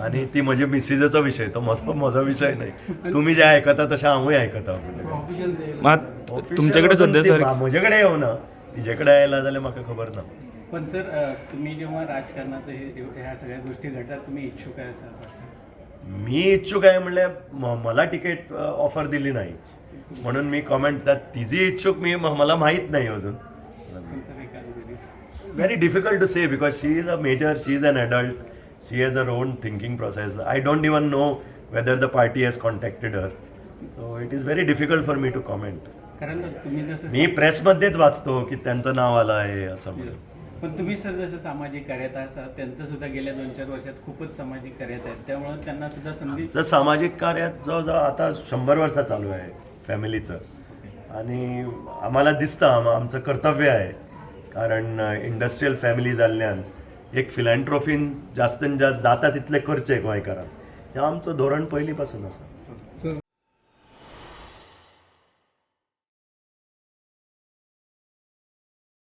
आणि ती म्हणजे मिसिजचा विषय तो माझा विषय नाही. तुम्ही जे ऐकता तशा आम्ही ऐकता. मग तुमच्याकडे सध्या सर म्हजेकडे येऊ ना तिच्याकडे यायला जाल्यार म्हाका खबर ना. पण सर तुम्ही जेव्हा राजकारणाचं ह्या सगळ्या गोष्टी घडतात तुम्ही इच्छुक आहे सर? मी इच्छुक आहे म्हणले मला तिकीट ऑफर दिली नाही म्हणून मी कॉमेंट तिची इच्छुक मला माहीत नाही अजून. Very difficult to say because she is a major, she is an adult, she has her own thinking process. I don't even know whether the party has contacted her. So it is very difficult for me to comment. कारण तुम्ही जसं मी प्रेसमध्येच वाचतो की त्यांचं नाव आलं आहे असं म्हणून. पण तुम्ही सर जसं सामाजिक कार्यात आहात त्यांचं सुद्धा गेल्या 2-4 वर्षात खूपच सामाजिक कार्यात आहेत त्यामुळे त्यांना सुद्धा संधी. जर सामाजिक कार्यात जवळजवळ आता 100 वर्ष चालू आहे फॅमिलीचं आणि आम्हाला दिसतं आमचं कर्तव्य आहे कारण इंडस्ट्रियल फॅमिली जाल्ल्यान एक फिलॅन्ट्रोफीन जास्तीत जास्त जाता तितले करचे गोंयकारांक हें आमचं धोरण पयलीं पासून आसा.